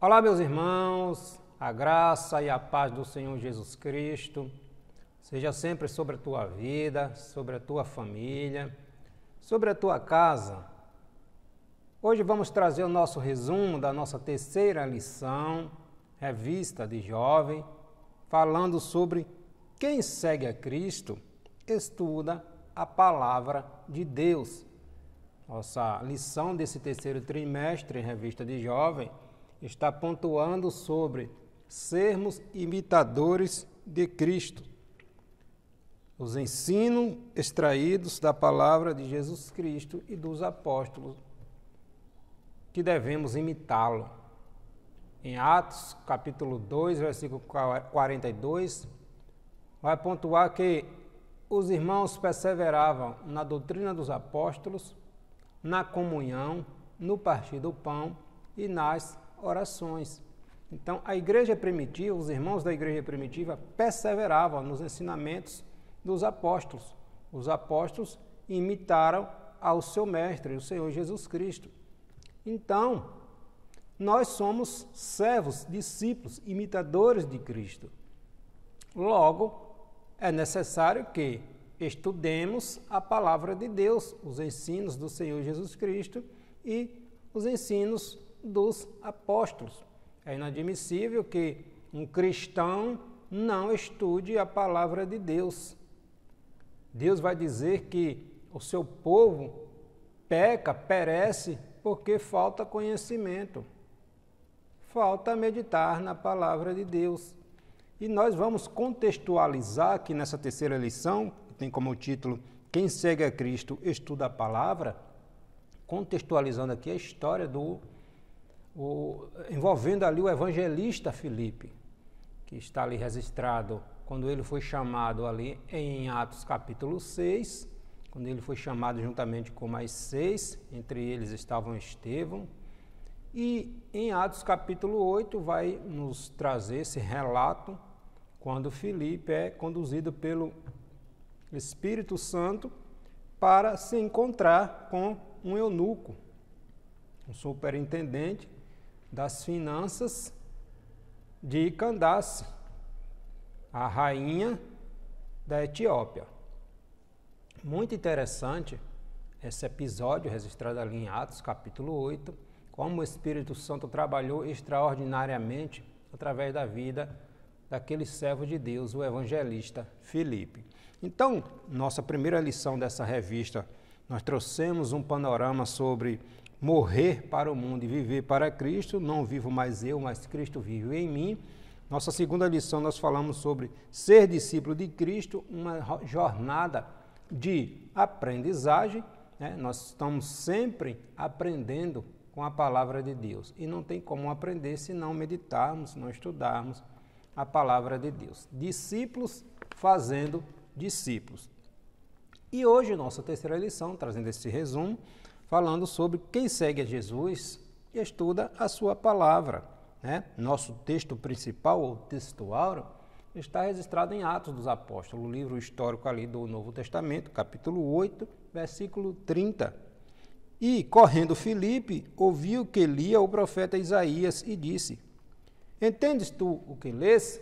Olá, meus irmãos, a graça e a paz do Senhor Jesus Cristo seja sempre sobre a tua vida, sobre a tua família, sobre a tua casa. Hoje vamos trazer o nosso resumo da nossa terceira lição, Revista de Jovem, falando sobre quem segue a Cristo estuda a palavra de Deus. Nossa lição desse terceiro trimestre em Revista de Jovem está pontuando sobre sermos imitadores de Cristo. Os ensinos extraídos da palavra de Jesus Cristo e dos apóstolos, que devemos imitá-lo. Em Atos, capítulo 2, versículo 42, vai pontuar que os irmãos perseveravam na doutrina dos apóstolos, na comunhão, no partir do pão e nas orações. Então, a igreja primitiva, os irmãos da igreja primitiva perseveravam nos ensinamentos dos apóstolos. Os apóstolos imitaram ao seu mestre, o Senhor Jesus Cristo. Então, nós somos servos, discípulos, imitadores de Cristo. Logo, é necessário que estudemos a palavra de Deus, os ensinos do Senhor Jesus Cristo e os ensinos dos apóstolos. É inadmissível que um cristão não estude a palavra de Deus. Deus vai dizer que o seu povo peca, perece, porque falta conhecimento. Falta meditar na palavra de Deus. E nós vamos contextualizar aqui nessa terceira lição, que tem como título Quem segue a Cristo estuda a palavra, contextualizando aqui a história envolvendo ali o evangelista Filipe, que está ali registrado quando ele foi chamado ali em Atos capítulo 6, quando ele foi chamado juntamente com mais 6, entre eles estavam Estevão, e em Atos capítulo 8 vai nos trazer esse relato quando Filipe é conduzido pelo Espírito Santo para se encontrar com um eunuco, um superintendente das finanças de Candace, a rainha da Etiópia. Muito interessante esse episódio registrado ali em Atos capítulo 8, como o Espírito Santo trabalhou extraordinariamente através da vida daquele servo de Deus, o evangelista Filipe. Então, nossa primeira lição dessa revista, nós trouxemos um panorama sobre morrer para o mundo e viver para Cristo. Não vivo mais eu, mas Cristo vive em mim. Nossa segunda lição, nós falamos sobre ser discípulo de Cristo, uma jornada de aprendizagem, né? Nós estamos sempre aprendendo com a palavra de Deus. E não tem como aprender se não meditarmos, se não estudarmos a palavra de Deus. Discípulos fazendo discípulos. E hoje, nossa terceira lição, trazendo esse resumo, falando sobre quem segue a Jesus e estuda a sua palavra, né? Nosso texto principal, ou textual, está registrado em Atos dos Apóstolos, o livro histórico ali do Novo Testamento, capítulo 8, versículo 30. E, correndo Filipe, ouviu que lia o profeta Isaías e disse: Entendes tu o que lês?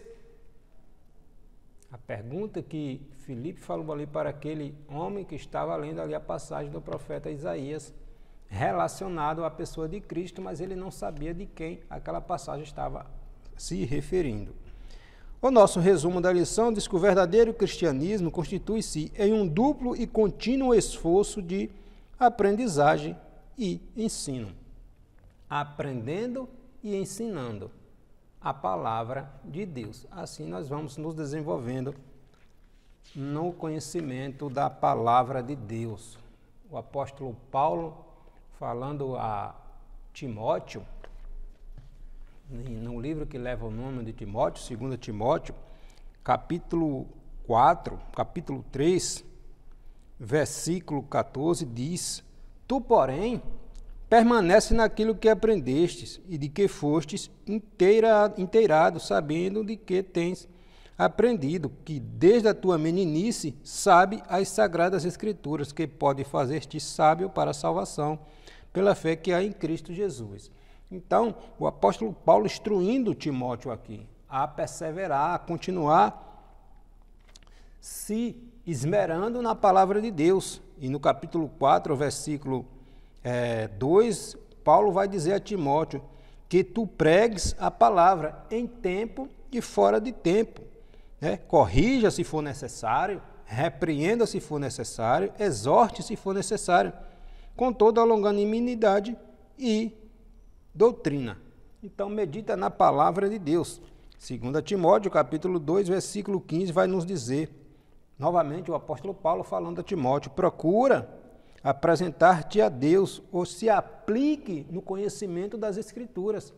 A pergunta que Filipe falou ali para aquele homem que estava lendo ali a passagem do profeta Isaías, relacionado à pessoa de Cristo, mas ele não sabia de quem aquela passagem estava se referindo. O nosso resumo da lição diz que o verdadeiro cristianismo constitui-se em um duplo e contínuo esforço de aprendizagem e ensino. Aprendendo e ensinando a palavra de Deus. Assim nós vamos nos desenvolvendo no conhecimento da palavra de Deus. O apóstolo Paulo, falando a Timóteo, no livro que leva o nome de Timóteo, 2 Timóteo, capítulo 4, capítulo 3, versículo 14, diz: Tu, porém, permanece naquilo que aprendestes e de que fostes inteirado, sabendo de que tens aprendido, que desde a tua meninice sabe as sagradas escrituras, que pode fazer-te sábio para a salvação, pela fé que há em Cristo Jesus. Então, o apóstolo Paulo instruindo Timóteo aqui a perseverar, a continuar se esmerando na palavra de Deus. E no capítulo 4, versículo 2, Paulo vai dizer a Timóteo que tu pregues a palavra em tempo e fora de tempo. Corrija se for necessário, repreenda se for necessário, exorte se for necessário, com toda a longanimidade e doutrina. Então, medita na palavra de Deus. 2 Timóteo, capítulo 2, versículo 15, vai nos dizer, novamente o apóstolo Paulo falando a Timóteo, procura apresentar-te a Deus, ou se aplique no conhecimento das Escrituras.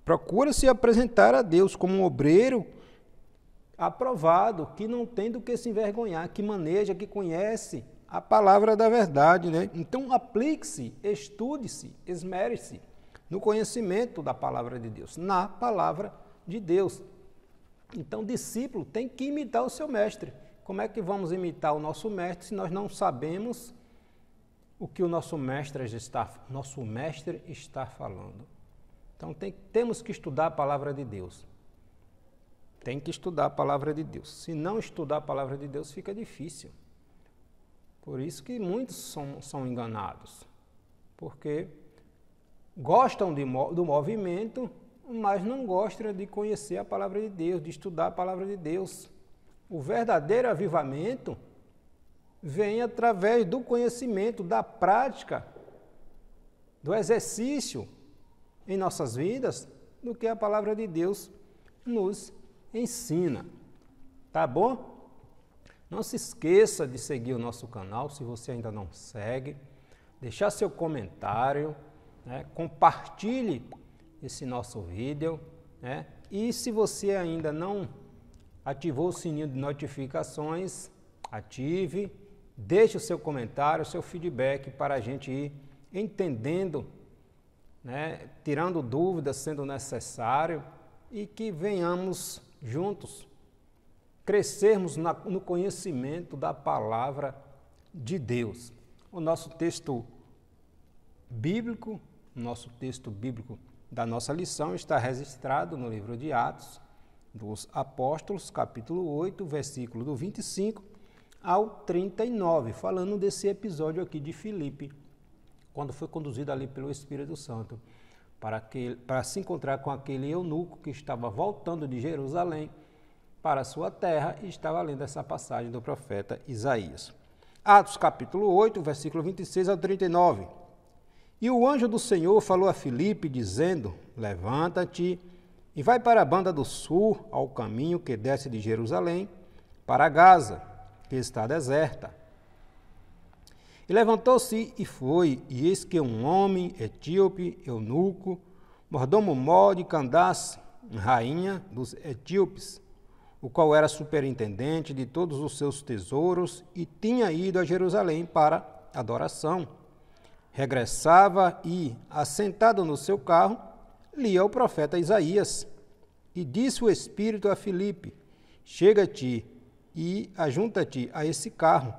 Procura se apresentar a Deus como um obreiro aprovado, que não tem do que se envergonhar, que maneja, que conhece a palavra da verdade, né? Então, aplique-se, estude-se, esmere-se no conhecimento da palavra de Deus, na palavra de Deus. Então, o discípulo tem que imitar o seu mestre. Como é que vamos imitar o nosso mestre se nós não sabemos o que o nosso mestre está falando? Então, temos que estudar a palavra de Deus. Tem que estudar a palavra de Deus. Se não estudar a palavra de Deus, fica difícil. Por isso que muitos são enganados, porque gostam do movimento, mas não gostam de conhecer a palavra de Deus, de estudar a palavra de Deus. O verdadeiro avivamento vem através do conhecimento, da prática, do exercício em nossas vidas, do que a palavra de Deus nos ensina. Tá bom? Não se esqueça de seguir o nosso canal, se você ainda não segue, deixar seu comentário, compartilhe esse nosso vídeo, e se você ainda não ativou o sininho de notificações, ative, deixe o seu comentário, o seu feedback para a gente ir entendendo, tirando dúvidas sendo necessário e que venhamos juntos crescermos no conhecimento da palavra de Deus. O nosso texto bíblico da nossa lição está registrado no livro de Atos dos Apóstolos, capítulo 8, versículo do 25 ao 39, falando desse episódio aqui de Filipe, quando foi conduzido ali pelo Espírito Santo para se encontrar com aquele eunuco que estava voltando de Jerusalém para a sua terra e estava lendo essa passagem do profeta Isaías. Atos capítulo 8, versículo 26 ao 39. E o anjo do Senhor falou a Filipe, dizendo, levanta-te e vai para a banda do sul, ao caminho que desce de Jerusalém, para Gaza, que está deserta. E levantou-se e foi, e eis que um homem etíope, eunuco, mordomo-mó de Candace, rainha dos etíopes, o qual era superintendente de todos os seus tesouros e tinha ido a Jerusalém para adoração. Regressava e, assentado no seu carro, lia o profeta Isaías. E disse o Espírito a Filipe, chega-te e ajunta-te a esse carro.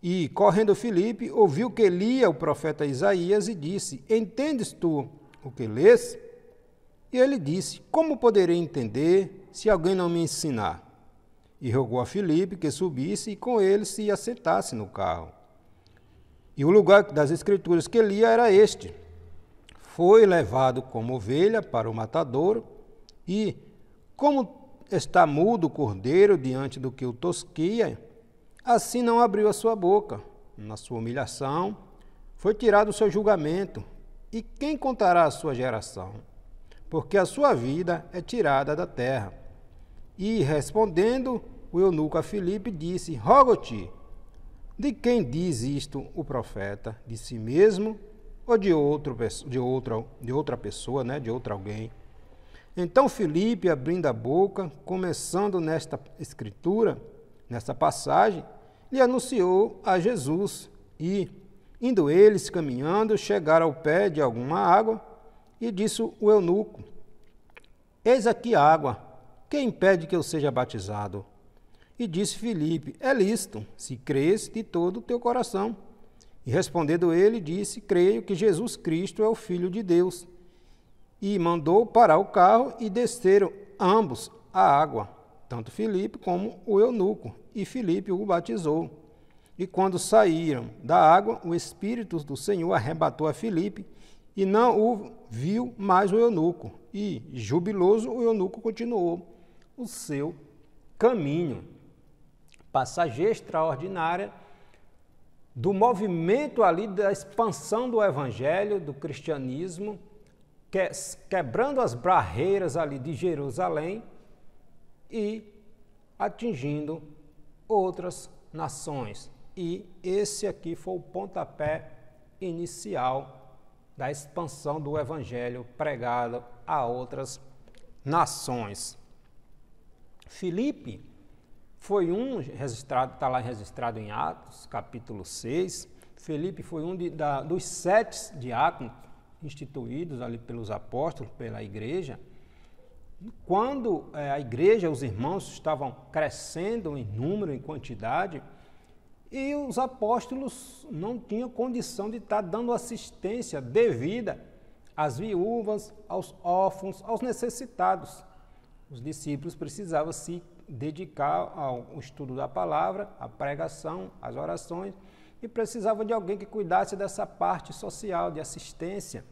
E, correndo Filipe, ouviu que lia o profeta Isaías e disse, entendes tu o que lês? E ele disse, como poderei entender se alguém não me ensinar? E rogou a Filipe que subisse e com ele se assentasse no carro. E o lugar das Escrituras que lia era este. Foi levado como ovelha para o matadouro e, como está mudo o cordeiro diante do que o tosquia, assim não abriu a sua boca. Na sua humilhação, foi tirado o seu julgamento. E quem contará a sua geração? Porque a sua vida é tirada da terra. E, respondendo, o eunuco a Filipe disse, rogo-te, de quem diz isto o profeta? De si mesmo ou de outra pessoa, de outro alguém? Então Filipe, abrindo a boca, começando nesta escritura, nesta passagem, lhe anunciou a Jesus e, indo eles caminhando, chegaram ao pé de alguma água e disse o eunuco, eis aqui a água, quem impede que eu seja batizado? E disse Filipe, é lícito, se crês de todo o teu coração. E respondendo ele, disse: creio que Jesus Cristo é o Filho de Deus. E mandou parar o carro e desceram ambos à água, tanto Filipe como o eunuco, e Filipe o batizou. E quando saíram da água, o Espírito do Senhor arrebatou a Filipe, e não o viu mais o eunuco. E, jubiloso, o eunuco continuou o seu caminho. Passagem extraordinária do movimento ali da expansão do evangelho, do cristianismo, quebrando as barreiras ali de Jerusalém e atingindo outras nações. E esse aqui foi o pontapé inicial da expansão do evangelho pregado a outras nações. Filipe foi registrado, está lá registrado em Atos, capítulo 6. Filipe foi dos 7 diáconos instituídos ali pelos apóstolos, pela igreja. Quando a igreja, os irmãos estavam crescendo em número, em quantidade, e os apóstolos não tinham condição de estar dando assistência devida às viúvas, aos órfãos, aos necessitados. Os discípulos precisavam se dedicar ao estudo da palavra, à pregação, às orações, e precisavam de alguém que cuidasse dessa parte social, de assistência.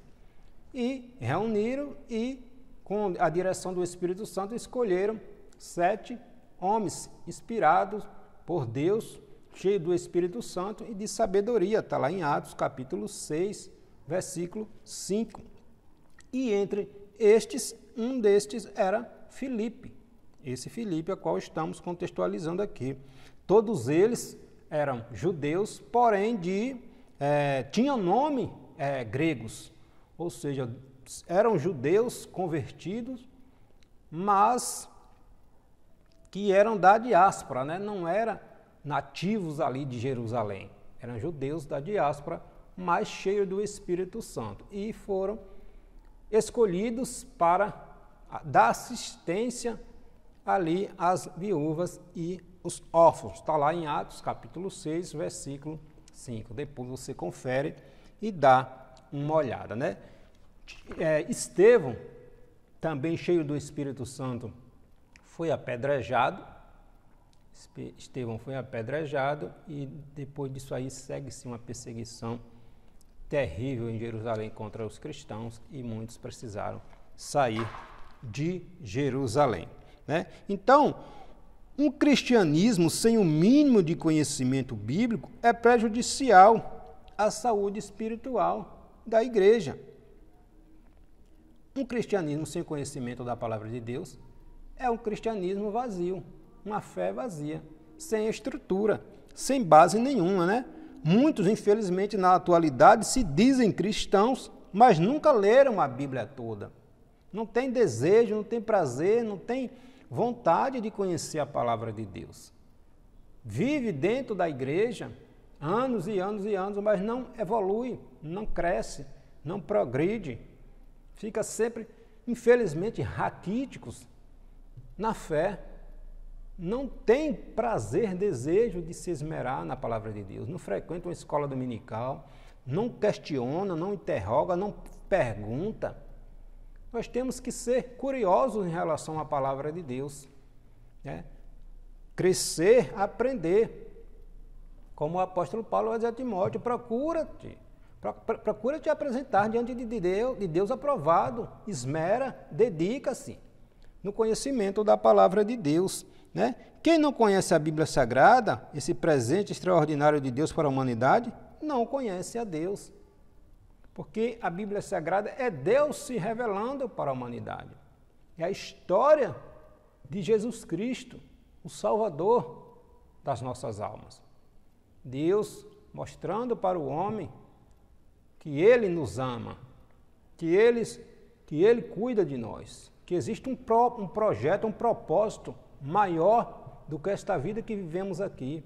E reuniram e, com a direção do Espírito Santo, escolheram 7 homens inspirados por Deus, cheios do Espírito Santo e de sabedoria. Está lá em Atos, capítulo 6, versículo 5. E entre estes, um destes era Filipe. Esse Filipe, a qual estamos contextualizando aqui. Todos eles eram judeus, porém tinham nome gregos, ou seja, eram judeus convertidos, mas que eram da diáspora, né? Não eram nativos ali de Jerusalém, eram judeus da diáspora, mas cheios do Espírito Santo, e foram escolhidos para dar assistência ali às viúvas e os órfãos. Está lá em Atos, capítulo 6, versículo 5. Depois você confere e dá uma olhada, né? Estevão, também cheio do Espírito Santo, foi apedrejado. Estevão foi apedrejado e depois disso aí segue-se uma perseguição terrível em Jerusalém contra os cristãos e muitos precisaram sair de Jerusalém, né? Então, um cristianismo sem o mínimo de conhecimento bíblico é prejudicial à saúde espiritual da igreja. Um cristianismo sem conhecimento da palavra de Deus é um cristianismo vazio, uma fé vazia, sem estrutura, sem base nenhuma, né? Muitos, infelizmente, na atualidade se dizem cristãos, mas nunca leram a Bíblia toda. Não tem desejo, não tem prazer, não tem vontade de conhecer a palavra de Deus. Vive dentro da igreja anos e anos e anos, mas não evolui, não cresce, não progride. Fica sempre, infelizmente, raquíticos na fé. Não tem prazer, desejo de se esmerar na palavra de Deus. Não frequenta uma escola dominical, não questiona, não interroga, não pergunta. Nós temos que ser curiosos em relação à palavra de Deus, né? Crescer, aprender. Como o apóstolo Paulo vai dizer a Timóteo, procura te apresentar diante de Deus aprovado, esmera, dedica-se no conhecimento da palavra de Deus, né? Quem não conhece a Bíblia Sagrada, esse presente extraordinário de Deus para a humanidade, não conhece a Deus. Porque a Bíblia Sagrada é Deus se revelando para a humanidade. É a história de Jesus Cristo, o Salvador das nossas almas. Deus mostrando para o homem que Ele nos ama, que Ele cuida de nós, que existe um projeto, um propósito maior do que esta vida que vivemos aqui.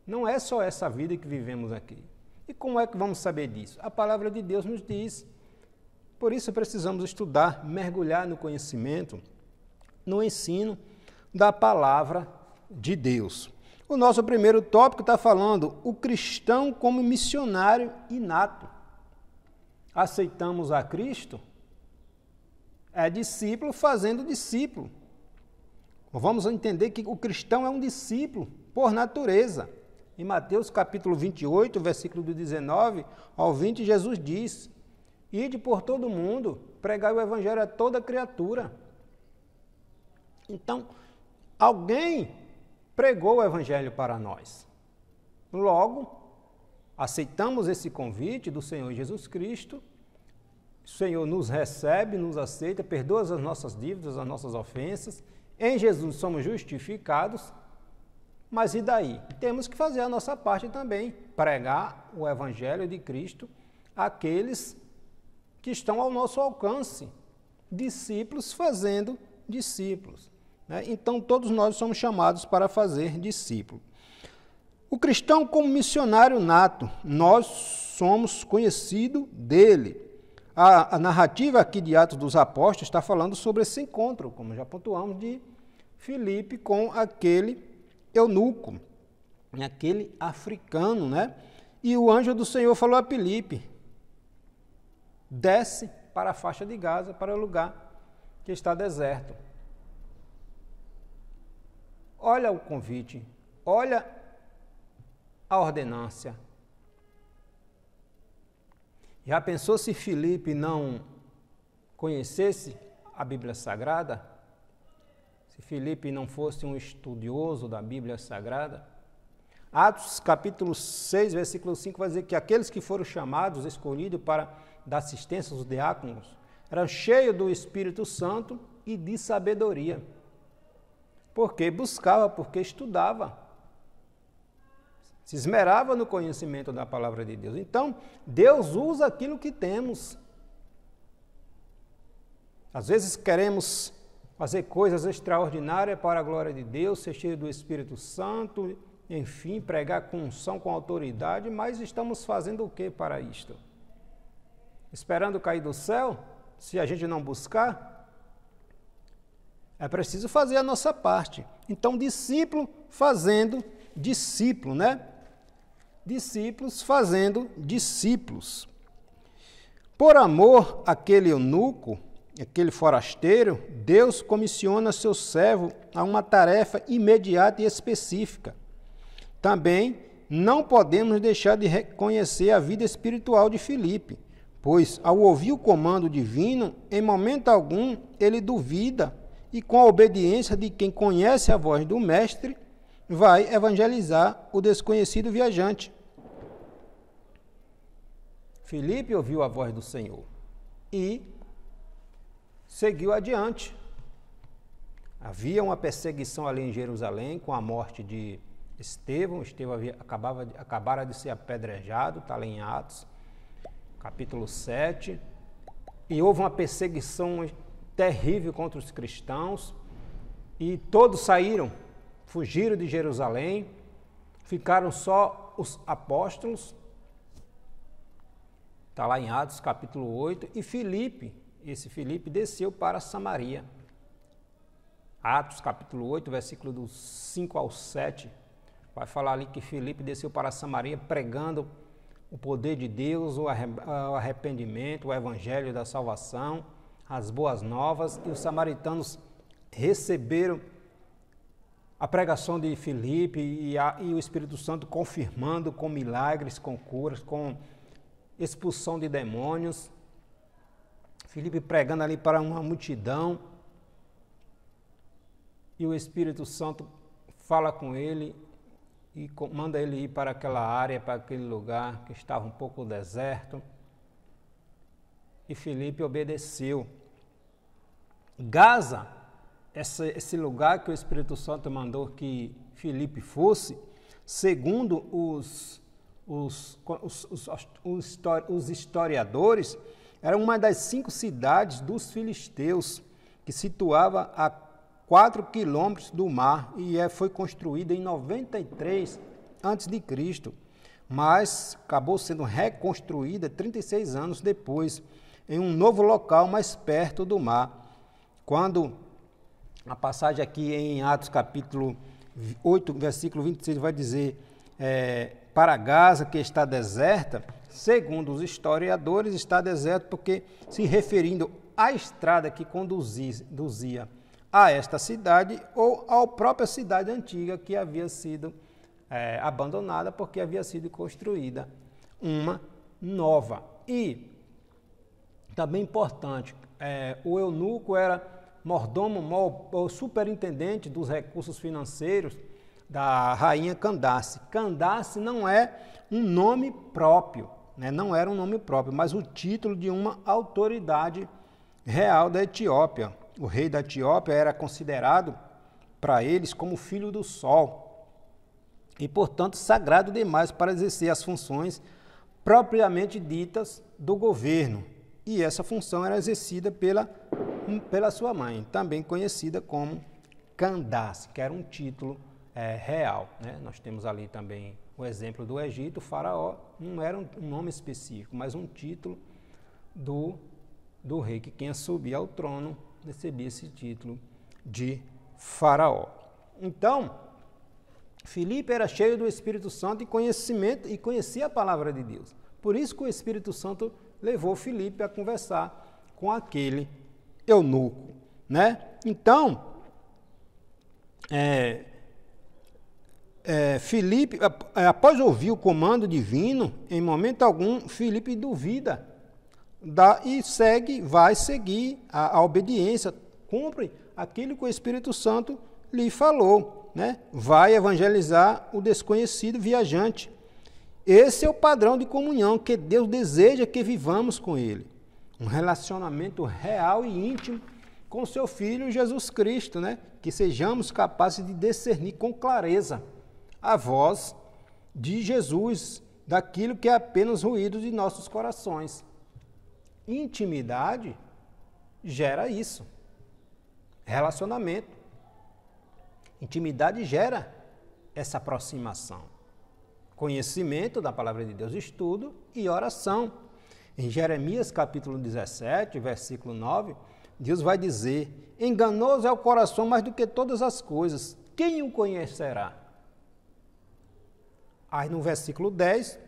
Não é só essa vida que vivemos aqui. E como é que vamos saber disso? A palavra de Deus nos diz. Por isso precisamos estudar, mergulhar no conhecimento, no ensino da palavra de Deus. O nosso primeiro tópico está falando o cristão como missionário inato. Aceitamos a Cristo, é discípulo fazendo discípulo. Vamos entender que o cristão é um discípulo por natureza. Em Mateus capítulo 28, versículo do 19 ao 20, Jesus diz: ide por todo mundo, pregai o evangelho a toda criatura. Então, alguém pregou o evangelho para nós. Logo, aceitamos esse convite do Senhor Jesus Cristo. O Senhor nos recebe, nos aceita, perdoa as nossas dívidas, as nossas ofensas. Em Jesus somos justificados. Mas e daí? Temos que fazer a nossa parte também, pregar o evangelho de Cristo àqueles que estão ao nosso alcance, discípulos fazendo discípulos. Então, todos nós somos chamados para fazer discípulo. O cristão como missionário nato, nós somos conhecidos dele. A narrativa aqui de Atos dos Apóstolos está falando sobre esse encontro, como já pontuamos, de Filipe com aquele eunuco, aquele africano, né? E o anjo do Senhor falou a Filipe: desce para a faixa de Gaza, para o lugar que está deserto. Olha o convite, olha a ordenância. Já pensou se Filipe não conhecesse a Bíblia Sagrada? Se Filipe não fosse um estudioso da Bíblia Sagrada? Atos capítulo 6, versículo 5 vai dizer que aqueles que foram chamados, escolhidos para dar assistência aos diáconos, eram cheios do Espírito Santo e de sabedoria. Porque buscava, porque estudava. Se esmerava no conhecimento da palavra de Deus. Então, Deus usa aquilo que temos. Às vezes queremos fazer coisas extraordinárias para a glória de Deus, ser cheio do Espírito Santo, enfim, pregar com unção, com autoridade, mas estamos fazendo o que para isto? Esperando cair do céu? Se a gente não buscar? É preciso fazer a nossa parte. Então, discípulo fazendo discípulo, né? Discípulos fazendo discípulos. Por amor àquele eunuco, aquele forasteiro, Deus comissiona seu servo a uma tarefa imediata e específica. Também não podemos deixar de reconhecer a vida espiritual de Filipe, pois, ao ouvir o comando divino, em momento algum ele duvida e, com a obediência de quem conhece a voz do Mestre, vai evangelizar o desconhecido viajante. Filipe ouviu a voz do Senhor e seguiu adiante. Havia uma perseguição ali em Jerusalém com a morte de Estevão. Estevão acabara de ser apedrejado, está lá em Atos, capítulo 7. E houve uma perseguição terrível contra os cristãos e todos saíram, fugiram de Jerusalém, ficaram só os apóstolos. Está lá em Atos, capítulo 8, e Filipe, esse Filipe desceu para Samaria. Atos, capítulo 8, versículo dos 5 ao 7, vai falar ali que Filipe desceu para Samaria pregando o poder de Deus, o arrependimento, o evangelho da salvação, as boas novas, e os samaritanos receberam a pregação de Filipe e o Espírito Santo confirmando com milagres, com curas, com expulsão de demônios. Filipe pregando ali para uma multidão e o Espírito Santo fala com ele e manda ele ir para aquela área, para aquele lugar que estava um pouco deserto. E Filipe obedeceu. Gaza, esse lugar que o Espírito Santo mandou que Filipe fosse, segundo os historiadores, era uma das 5 cidades dos filisteus, que situava a 4 quilômetros do mar e foi construída em 93 a.C., mas acabou sendo reconstruída 36 anos depois, em um novo local mais perto do mar. Quando a passagem aqui em Atos capítulo 8, versículo 26, vai dizer, para Gaza, que está deserta, segundo os historiadores, está deserto porque, se referindo à estrada que conduzia a esta cidade ou à própria cidade antiga que havia sido abandonada porque havia sido construída uma nova. E, também importante, o eunuco era mordomo ou superintendente dos recursos financeiros da rainha Candace. Candace não é um nome próprio, né? Não era um nome próprio, mas o título de uma autoridade real da Etiópia. O rei da Etiópia era considerado para eles como filho do sol e, portanto, sagrado demais para exercer as funções propriamente ditas do governo. E essa função era exercida pela sua mãe, também conhecida como Candace, que era um título real, né? Nós temos ali também o exemplo do Egito. O faraó não era um nome específico, mas um título do rei, que quem subia ao trono recebia esse título de faraó. Então, Filipe era cheio do Espírito Santo e conhecimento, e conhecia a palavra de Deus. Por isso que o Espírito Santo levou Filipe a conversar com aquele eunuco, né? Então, Filipe, após ouvir o comando divino, em momento algum, Filipe duvida e vai seguir a obediência, cumpre aquilo que o Espírito Santo lhe falou, né? Vai evangelizar o desconhecido viajante. Esse é o padrão de comunhão que Deus deseja que vivamos com Ele. Um relacionamento real e íntimo com seu Filho Jesus Cristo, né? Que sejamos capazes de discernir com clareza a voz de Jesus, daquilo que é apenas ruído de nossos corações. Intimidade gera isso. Relacionamento. Intimidade gera essa aproximação. Conhecimento da palavra de Deus, estudo e oração. Em Jeremias capítulo 17, versículo 9, Deus vai dizer: enganoso é o coração mais do que todas as coisas, quem o conhecerá? Aí no versículo 10,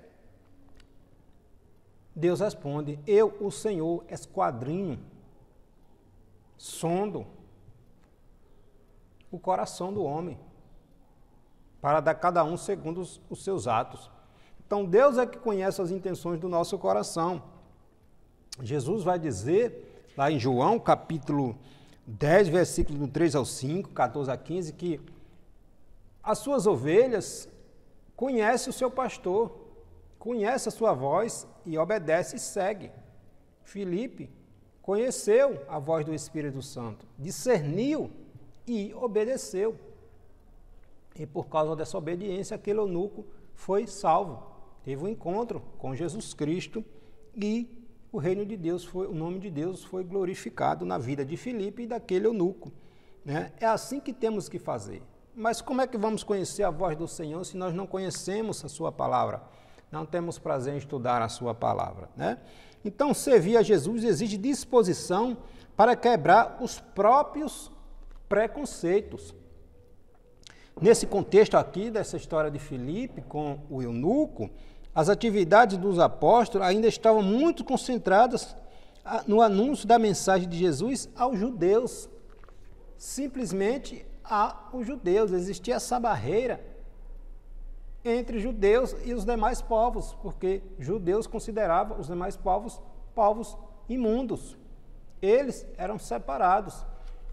Deus responde: eu, o Senhor, esquadrinho, sondo o coração do homem, para dar cada um segundo os seus atos. Então Deus é que conhece as intenções do nosso coração. Jesus vai dizer, lá em João, capítulo 10, versículo do 3 ao 5, 14 a 15, que as suas ovelhas conhecem o seu pastor, conhece a sua voz e obedece e segue. Filipe conheceu a voz do Espírito Santo, discerniu e obedeceu. E por causa dessa obediência, aquele eunuco foi salvo. Teve um encontro com Jesus Cristo e o reino de Deus o nome de Deus foi glorificado na vida de Filipe e daquele eunuco, né? É assim que temos que fazer. Mas como é que vamos conhecer a voz do Senhor se nós não conhecemos a sua palavra? Não temos prazer em estudar a sua palavra, né? Então, servir a Jesus exige disposição para quebrar os próprios preconceitos. Nesse contexto aqui, dessa história de Filipe com o eunuco, as atividades dos apóstolos ainda estavam muito concentradas no anúncio da mensagem de Jesus aos judeus. Simplesmente aos judeus. Existia essa barreira entre judeus e os demais povos, porque judeus consideravam os demais povos imundos. Eles eram separados.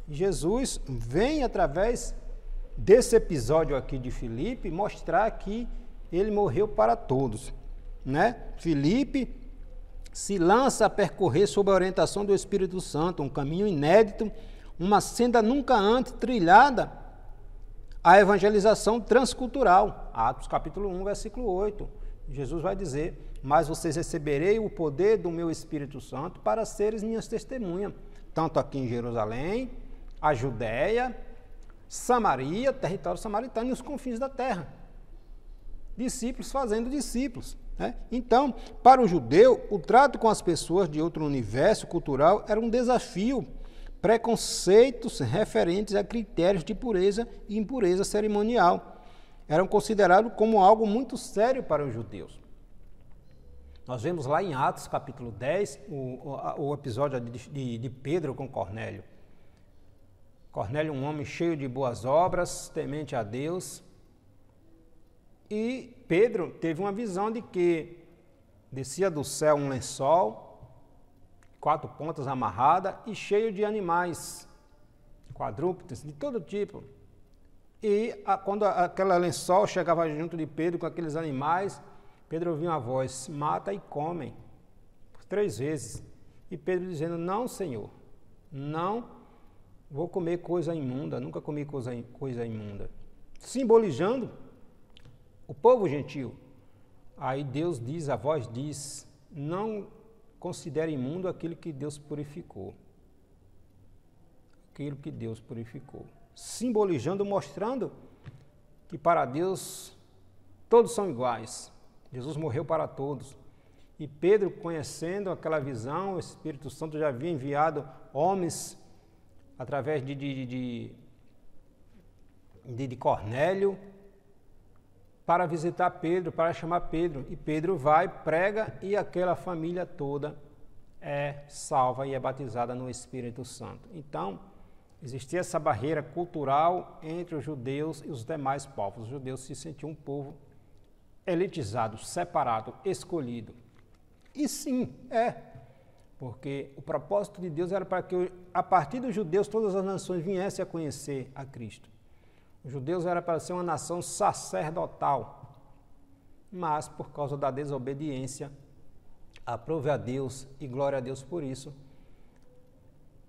Jesus vem, através desse episódio aqui de Filipe, mostrar que ele morreu para todos, né? Filipe se lança a percorrer sob a orientação do Espírito Santo, um caminho inédito, uma senda nunca antes trilhada, a evangelização transcultural. Atos capítulo 1, versículo 8. Jesus vai dizer: mas vocês receberei o poder do meu Espírito Santo para seres minhas testemunhas, tanto aqui em Jerusalém, a Judéia, Samaria, território samaritano e os confins da terra. Discípulos fazendo discípulos, né? Então, para o judeu, o trato com as pessoas de outro universo cultural era um desafio preconceitos referentes a critérios de pureza e impureza cerimonial. Eram considerados como algo muito sério para os judeus. Nós vemos lá em Atos, capítulo 10, o episódio de Pedro com Cornélio. Cornélio, um homem cheio de boas obras, temente a Deus. E Pedro teve uma visão de que descia do céu um lençol, 4 pontas amarradas e cheio de animais, quadrúpedes, de todo tipo. E quando aquele lençol chegava junto de Pedro com aqueles animais, Pedro ouvia uma voz: mata e comem, por 3 vezes. E Pedro dizendo: não, Senhor, não vou comer coisa imunda, nunca comi coisa imunda. Simbolizando o povo gentil. Aí Deus diz, a voz diz: não considere imundo aquilo que Deus purificou. Aquilo que Deus purificou. Simbolizando, mostrando que para Deus todos são iguais. Jesus morreu para todos. E Pedro, conhecendo aquela visão, o Espírito Santo já havia enviado homens através de Cornélio para visitar Pedro, para chamar Pedro. E Pedro vai, prega, e aquela família toda é salva e é batizada no Espírito Santo. Então, existia essa barreira cultural entre os judeus e os demais povos. Os judeus se sentiam um povo elitizado, separado, escolhido. E sim, porque o propósito de Deus era para que, a partir dos judeus, todas as nações viessem a conhecer a Cristo. Os judeus era para ser uma nação sacerdotal, mas por causa da desobediência, aprove a Deus e glória a Deus por isso,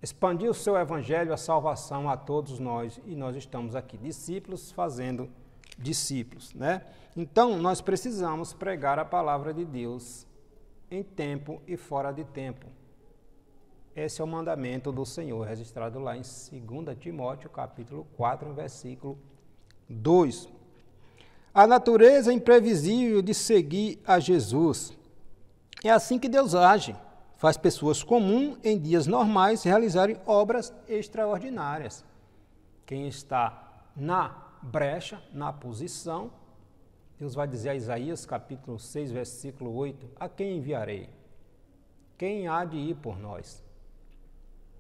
expandiu o seu evangelho, a salvação a todos nós, e nós estamos aqui, discípulos fazendo discípulos, né? Então, nós precisamos pregar a palavra de Deus em tempo e fora de tempo. Esse é o mandamento do Senhor, registrado lá em 2 Timóteo, capítulo 4, versículo 2. A natureza imprevisível de seguir a Jesus. É assim que Deus age. Faz pessoas comuns em dias normais realizarem obras extraordinárias. Quem está na brecha, na posição, Deus vai dizer a Isaías, capítulo 6, versículo 8, a quem enviarei? Quem há de ir por nós?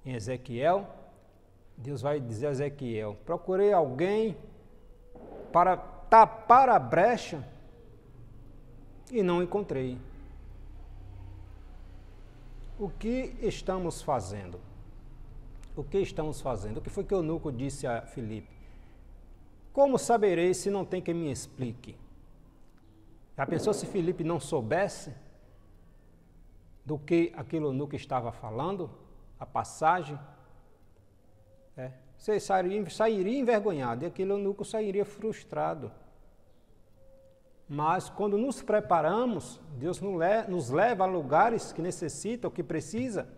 Em Ezequiel, Deus vai dizer a Ezequiel: procurei alguém para tapar a brecha e não encontrei. O que estamos fazendo? O que estamos fazendo? O que foi que o eunuco disse a Filipe? Como saberei se não tem quem me explique? Já pensou se Filipe não soubesse do que aquele eunuco estava falando? A passagem? Você sairia envergonhado e aquele eunuco sairia frustrado. Mas quando nos preparamos, Deus nos leva a lugares que necessitam, que precisa,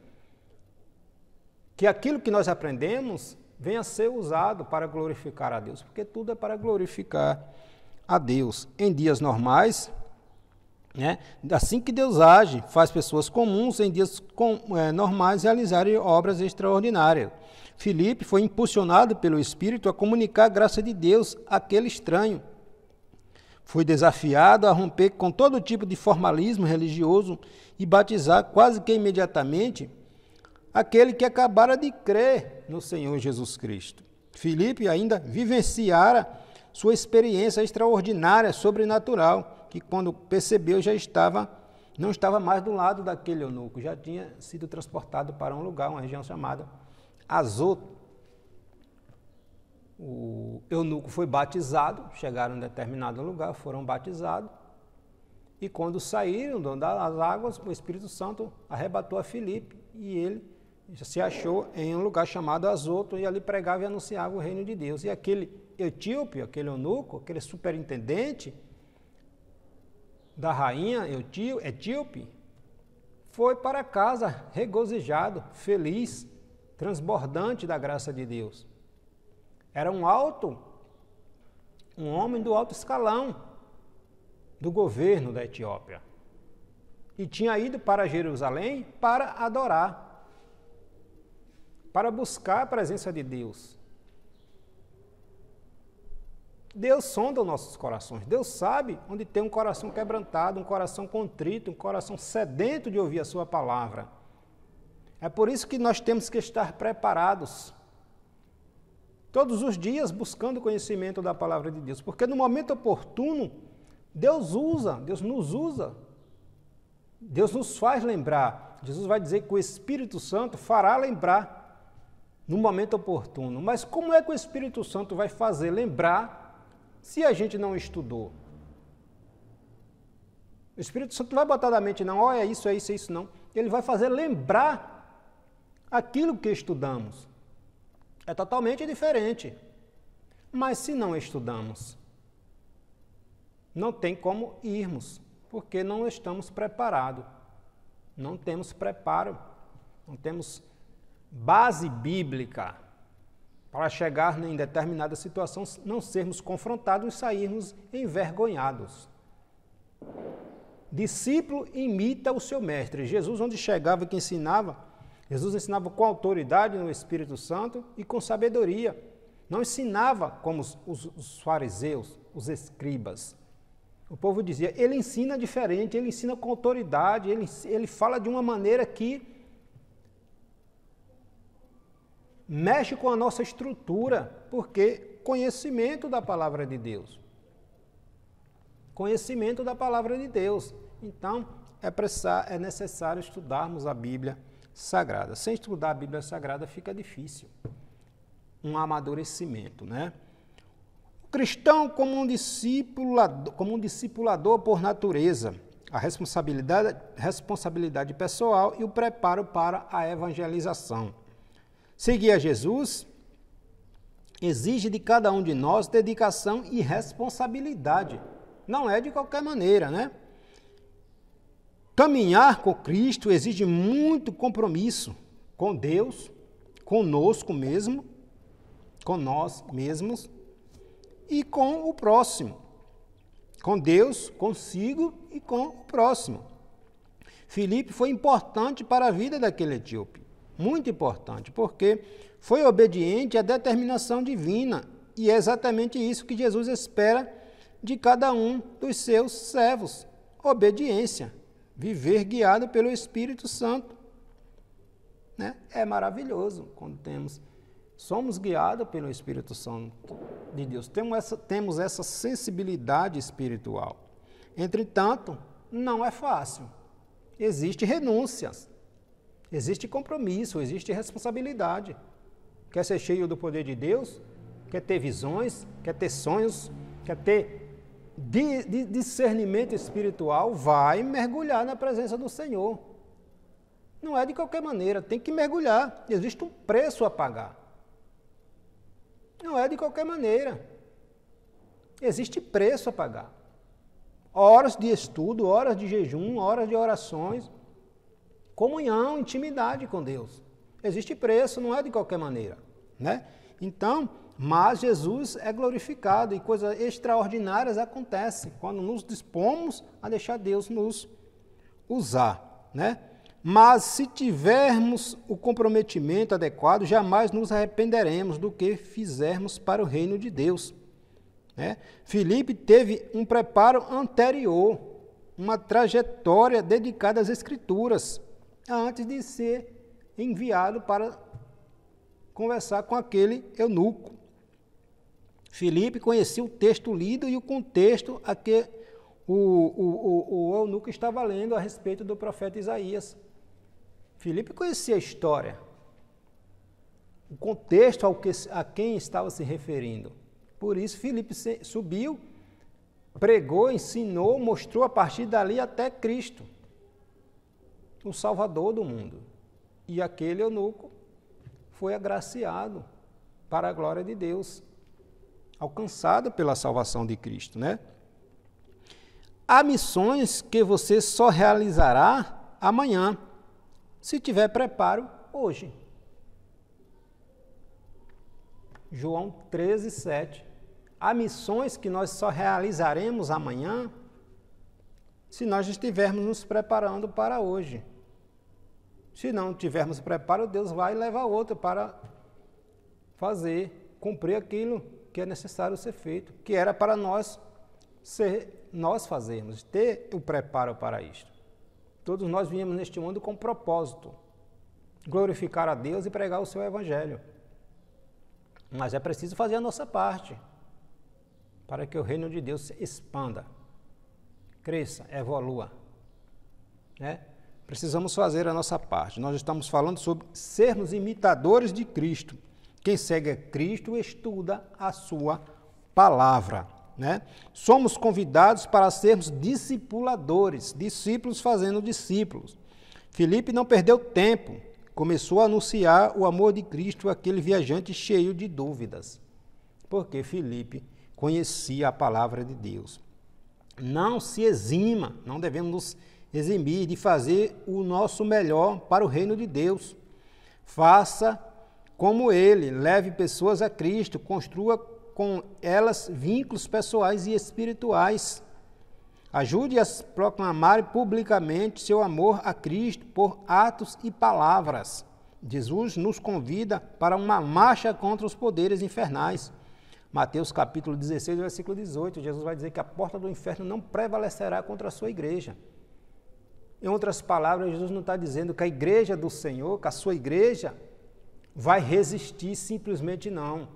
que aquilo que nós aprendemos venha a ser usado para glorificar a Deus, porque tudo é para glorificar a Deus. Em dias normais, assim que Deus age, faz pessoas comuns em dias normais realizarem obras extraordinárias. Filipe foi impulsionado pelo Espírito a comunicar a graça de Deus àquele estranho. Foi desafiado a romper com todo tipo de formalismo religioso e batizar quase que imediatamente aquele que acabara de crer no Senhor Jesus Cristo. Filipe ainda vivenciara sua experiência extraordinária, sobrenatural, que quando percebeu não estava mais do lado daquele eunuco, já tinha sido transportado para um lugar, uma região chamada Azoto. O eunuco foi batizado, chegaram em determinado lugar, foram batizados, e quando saíram das águas, o Espírito Santo arrebatou a Filipe, e ele se achou em um lugar chamado Azoto, e ali pregava e anunciava o reino de Deus. E aquele etíope, aquele eunuco, aquele superintendente da rainha etíope, foi para casa regozijado, feliz, transbordante da graça de Deus. Era um homem do alto escalão do governo da Etiópia. E tinha ido para Jerusalém para adorar. para buscar a presença de Deus. Deus sonda os nossos corações. Deus sabe onde tem um coração quebrantado, um coração contrito, um coração sedento de ouvir a sua palavra. É por isso que nós temos que estar preparados todos os dias buscando o conhecimento da palavra de Deus, porque no momento oportuno, Deus nos usa, Deus nos faz lembrar. Jesus vai dizer que o Espírito Santo fará lembrar no momento oportuno. Mas como é que o Espírito Santo vai fazer lembrar se a gente não estudou? O Espírito Santo não vai botar na mente, não, olha, isso, é isso, não. Ele vai fazer lembrar aquilo que estudamos. É totalmente diferente. Mas se não estudamos, não tem como irmos, porque não estamos preparados. Não temos preparo, não temos base bíblica para chegar em determinada situação, não sermos confrontados e sairmos envergonhados. Discípulo imita o seu mestre. Jesus, onde chegava que ensinava, Jesus ensinava com autoridade no Espírito Santo e com sabedoria. Não ensinava como os fariseus, os escribas. O povo dizia, ele ensina diferente, ele ensina com autoridade, ele fala de uma maneira que mexe com a nossa estrutura, porque conhecimento da palavra de Deus. Conhecimento da palavra de Deus. Então, é necessário estudarmos a Bíblia Sagrada. Sem estudar a Bíblia Sagrada fica difícil. Um amadurecimento, né? O cristão como um discipulador por natureza, a responsabilidade pessoal e o preparo para a evangelização. Seguir a Jesus exige de cada um de nós dedicação e responsabilidade. Não é de qualquer maneira, né? Caminhar com Cristo exige muito compromisso com Deus, conosco mesmo, com nós mesmos e com o próximo. Com Deus, consigo e com o próximo. Filipe foi importante para a vida daquele etíope. Muito importante, porque foi obediente à determinação divina. E é exatamente isso que Jesus espera de cada um dos seus servos. Obediência. Viver guiado pelo Espírito Santo. Né? É maravilhoso quando somos guiados pelo Espírito Santo de Deus. Temos essa sensibilidade espiritual. Entretanto, não é fácil. Existem renúncias. Existe compromisso, existe responsabilidade. Quer ser cheio do poder de Deus? Quer ter visões? Quer ter sonhos? Quer ter discernimento espiritual? Vai mergulhar na presença do Senhor. Não é de qualquer maneira, tem que mergulhar. Existe um preço a pagar. Não é de qualquer maneira. Existe preço a pagar. Horas de estudo, horas de jejum, horas de orações, comunhão, intimidade com Deus. Existe preço, não é de qualquer maneira, né? Então, mas Jesus é glorificado e coisas extraordinárias acontecem quando nos dispomos a deixar Deus nos usar, né? Mas se tivermos o comprometimento adequado, jamais nos arrependeremos do que fizermos para o reino de Deus, né? Filipe teve um preparo anterior, uma trajetória dedicada às Escrituras, antes de ser enviado para conversar com aquele eunuco. Filipe conhecia o texto lido e o contexto a que o eunuco estava lendo a respeito do profeta Isaías. Filipe conhecia a história, o contexto a quem estava se referindo. Por isso, Filipe subiu, pregou, ensinou, mostrou a partir dali até Cristo, o Salvador do mundo. E aquele eunuco foi agraciado para a glória de Deus, alcançado pela salvação de Cristo, né? Há missões que você só realizará amanhã, se tiver preparo hoje. João 13:7. Há missões que nós só realizaremos amanhã, se nós estivermos nos preparando para hoje. Se não tivermos preparo, Deus vai levar outra para cumprir aquilo que é necessário ser feito, que era para nós fazermos, ter o preparo para isto. Todos nós viemos neste mundo com propósito, glorificar a Deus e pregar o seu evangelho. Mas é preciso fazer a nossa parte, para que o reino de Deus se expanda, cresça, evolua, né? Precisamos fazer a nossa parte. Nós estamos falando sobre sermos imitadores de Cristo. Quem segue a Cristo estuda a sua palavra, né? Somos convidados para sermos discipuladores, discípulos fazendo discípulos. Filipe não perdeu tempo, começou a anunciar o amor de Cristo àquele viajante cheio de dúvidas, porque Filipe conhecia a palavra de Deus. Não se exima, não devemos nos eximir de fazer o nosso melhor para o reino de Deus. Faça como ele, leve pessoas a Cristo, construa com elas vínculos pessoais e espirituais. Ajude-as a proclamar publicamente seu amor a Cristo por atos e palavras. Jesus nos convida para uma marcha contra os poderes infernais. Mateus capítulo 16, versículo 18, Jesus vai dizer que a porta do inferno não prevalecerá contra a sua igreja. Em outras palavras, Jesus não está dizendo que a igreja do Senhor, que a sua igreja, vai resistir simplesmente não.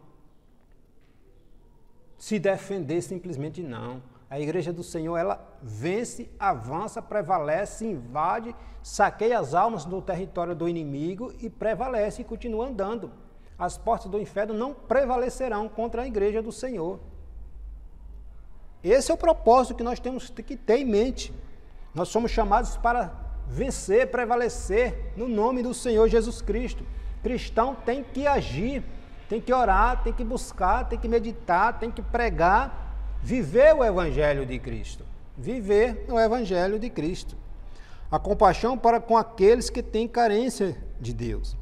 Se defender simplesmente não. A igreja do Senhor, ela vence, avança, prevalece, invade, saqueia as almas do território do inimigo e prevalece e continua andando. As portas do inferno não prevalecerão contra a igreja do Senhor. Esse é o propósito que nós temos que ter em mente. Nós somos chamados para vencer, prevalecer no nome do Senhor Jesus Cristo. Cristão tem que agir, tem que orar, tem que buscar, tem que meditar, tem que pregar, viver o Evangelho de Cristo. Viver o Evangelho de Cristo. A compaixão para com aqueles que têm carência de Deus.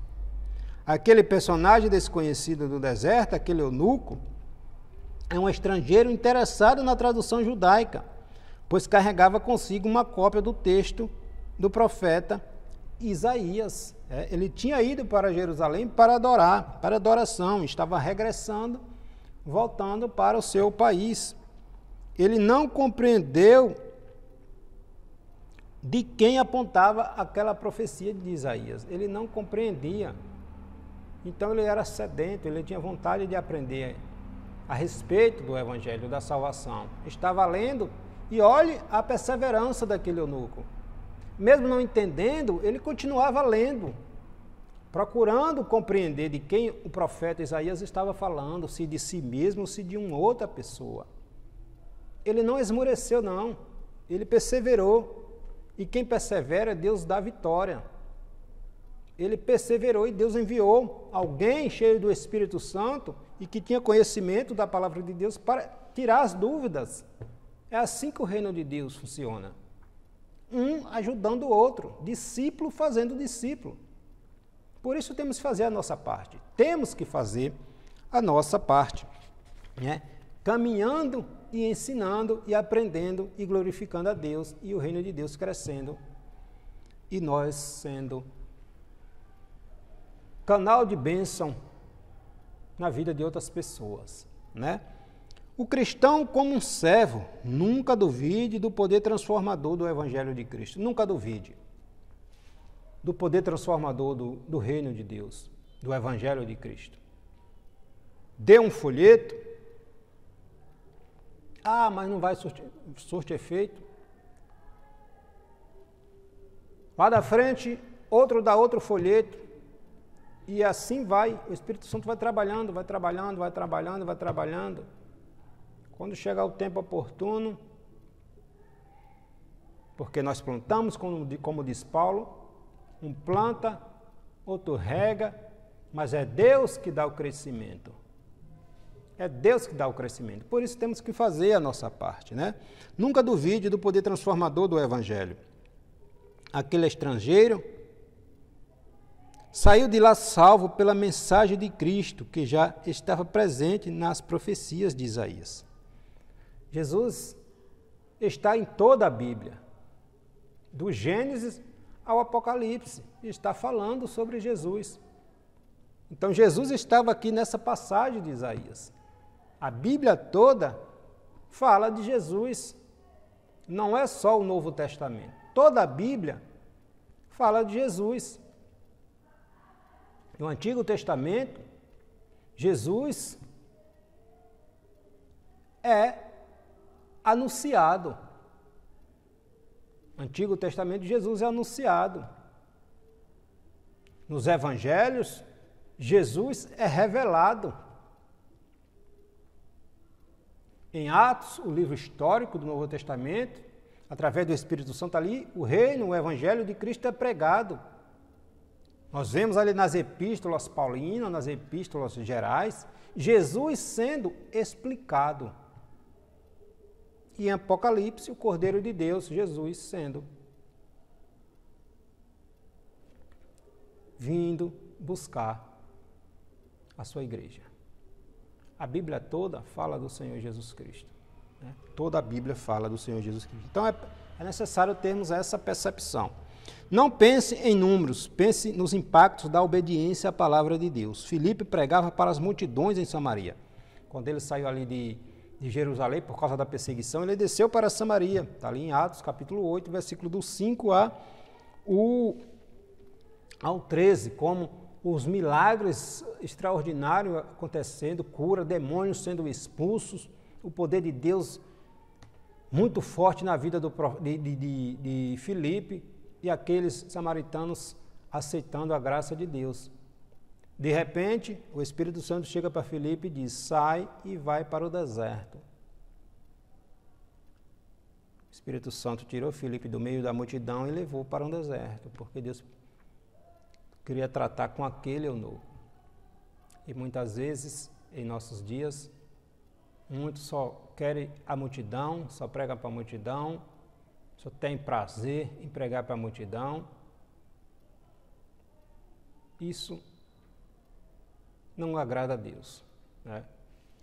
Aquele personagem desconhecido do deserto, aquele eunuco, é um estrangeiro interessado na tradução judaica, pois carregava consigo uma cópia do texto do profeta Isaías. Ele tinha ido para Jerusalém para adorar, para adoração, estava regressando, voltando para o seu país. Ele não compreendeu de quem apontava aquela profecia de Isaías. Ele não compreendia. Então ele era sedento, ele tinha vontade de aprender a respeito do Evangelho, da salvação. Estava lendo e olhe a perseverança daquele eunuco. Mesmo não entendendo, ele continuava lendo, procurando compreender de quem o profeta Isaías estava falando, se de si mesmo ou se de uma outra pessoa. Ele não esmoreceu, não. Ele perseverou. E quem persevera, Deus dá vitória. Ele perseverou e Deus enviou alguém cheio do Espírito Santo e que tinha conhecimento da palavra de Deus para tirar as dúvidas. É assim que o reino de Deus funciona. Um ajudando o outro, discípulo fazendo discípulo. Por isso temos que fazer a nossa parte. Temos que fazer a nossa parte, né? Caminhando e ensinando e aprendendo e glorificando a Deus e o reino de Deus crescendo e nós sendo canal de bênção na vida de outras pessoas, né? O cristão, como um servo, nunca duvide do poder transformador do Evangelho de Cristo. Nunca duvide do poder transformador do reino de Deus, do Evangelho de Cristo. Dê um folheto. Ah, mas não vai surtir efeito. Lá da frente, outro dá outro folheto. E assim vai, o Espírito Santo vai trabalhando, vai trabalhando, vai trabalhando, vai trabalhando. Quando chegar o tempo oportuno, porque nós plantamos, como diz Paulo, um planta, outro rega, mas é Deus que dá o crescimento. É Deus que dá o crescimento. Por isso temos que fazer a nossa parte, né? Nunca duvide do poder transformador do Evangelho. Aquele estrangeiro saiu de lá salvo pela mensagem de Cristo, que já estava presente nas profecias de Isaías. Jesus está em toda a Bíblia, do Gênesis ao Apocalipse, e está falando sobre Jesus. Então Jesus estava aqui nessa passagem de Isaías. A Bíblia toda fala de Jesus. Não é só o Novo Testamento. Toda a Bíblia fala de Jesus. No Antigo Testamento, Jesus é anunciado. No Antigo Testamento, Jesus é anunciado. Nos Evangelhos, Jesus é revelado. Em Atos, o livro histórico do Novo Testamento, através do Espírito Santo ali, o reino, o Evangelho de Cristo é pregado. Nós vemos ali nas epístolas paulinas, nas epístolas gerais, Jesus sendo explicado. E em Apocalipse, o Cordeiro de Deus, Jesus sendo vindo buscar a sua igreja. A Bíblia toda fala do Senhor Jesus Cristo. Né? Toda a Bíblia fala do Senhor Jesus Cristo. Então é necessário termos essa percepção. Não pense em números, pense nos impactos da obediência à palavra de Deus. Filipe pregava para as multidões em Samaria. Quando ele saiu ali de Jerusalém por causa da perseguição, ele desceu para Samaria. Está ali em Atos, capítulo 8, versículo do 5 ao 13, como os milagres extraordinários acontecendo, cura, demônios sendo expulsos, o poder de Deus muito forte na vida de Filipe e aqueles samaritanos aceitando a graça de Deus. De repente, o Espírito Santo chega para Filipe e diz: sai e vai para o deserto. O Espírito Santo tirou Filipe do meio da multidão e levou para um deserto, porque Deus queria tratar com aquele eunuco. E muitas vezes, em nossos dias, muitos só querem a multidão, só pregam para a multidão, só tem prazer em pregar para a multidão. Isso não agrada a Deus. Né?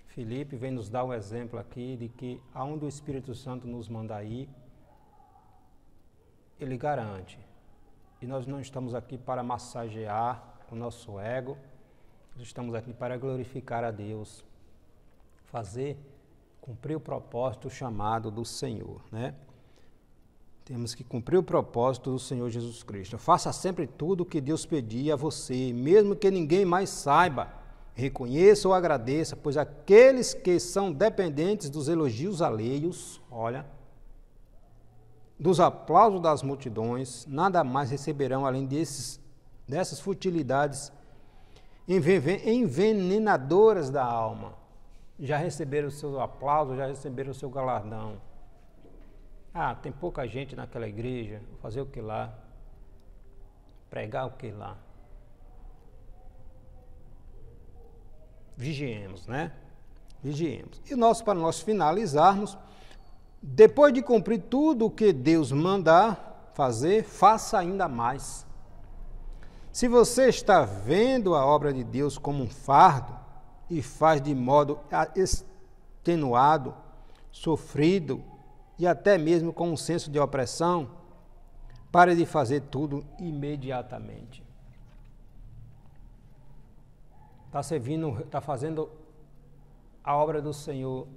Filipe vem nos dar um exemplo aqui de que aonde o Espírito Santo nos mandar ir, ele garante. E nós não estamos aqui para massagear o nosso ego, nós estamos aqui para glorificar a Deus, cumprir o propósito, o chamado do Senhor, né? Temos que cumprir o propósito do Senhor Jesus Cristo. Faça sempre tudo o que Deus pedir a você, mesmo que ninguém mais saiba. Reconheça ou agradeça, pois aqueles que são dependentes dos elogios alheios, dos aplausos das multidões, nada mais receberão além dessas futilidades envenenadoras da alma. Já receberam o seu aplauso, já receberam o seu galardão. Tem pouca gente naquela igreja, vou fazer o que lá? Pregar o que lá? Vigiemos, né? Vigiemos. E para nós finalizarmos, depois de cumprir tudo o que Deus mandar fazer, faça ainda mais. Se você está vendo a obra de Deus como um fardo e faz de modo extenuado, sofrido e até mesmo com um senso de opressão, pare de fazer tudo imediatamente. Está fazendo a obra do Senhor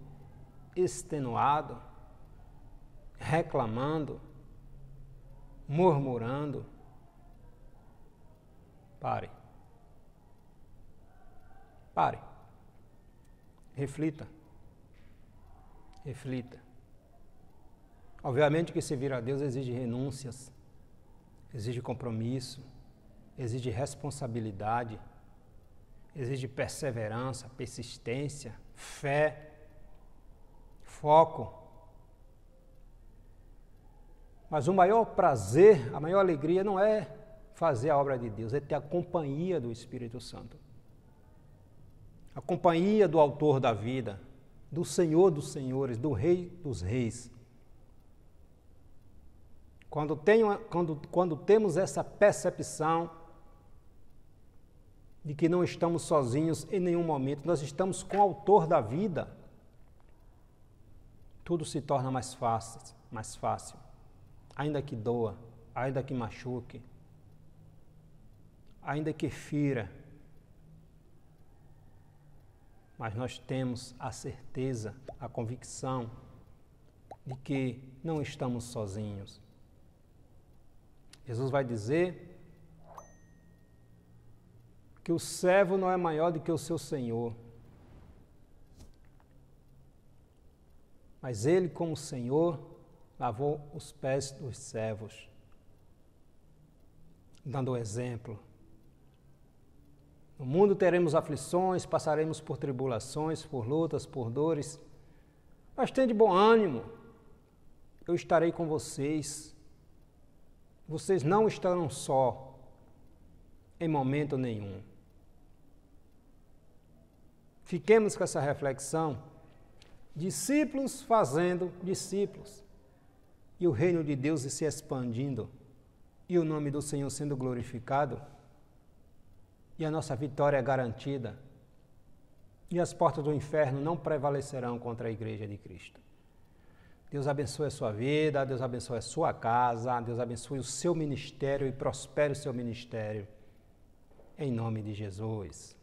extenuado, reclamando, murmurando. Pare. Reflita. Obviamente que servir a Deus exige renúncias, exige compromisso, exige responsabilidade, exige perseverança, persistência, fé, foco. Mas o maior prazer, a maior alegria não é fazer a obra de Deus, é ter a companhia do Espírito Santo. A companhia do Autor da vida, do Senhor dos Senhores, do Rei dos Reis. Quando temos essa percepção de que não estamos sozinhos em nenhum momento, nós estamos com o Autor da vida, tudo se torna mais fácil, ainda que doa, ainda que machuque, ainda que fira, mas nós temos a certeza, a convicção de que não estamos sozinhos. Jesus vai dizer que o servo não é maior do que o seu Senhor, mas ele, como Senhor, lavou os pés dos servos, dando o exemplo. No mundo teremos aflições, passaremos por tribulações, por lutas, por dores, mas tende bom ânimo, eu estarei com vocês. Vocês não estarão só em momento nenhum. Fiquemos com essa reflexão, discípulos fazendo discípulos, e o reino de Deus se expandindo, e o nome do Senhor sendo glorificado, e a nossa vitória é garantida, e as portas do inferno não prevalecerão contra a igreja de Cristo. Deus abençoe a sua vida, Deus abençoe a sua casa, Deus abençoe o seu ministério e prospere o seu ministério, em nome de Jesus.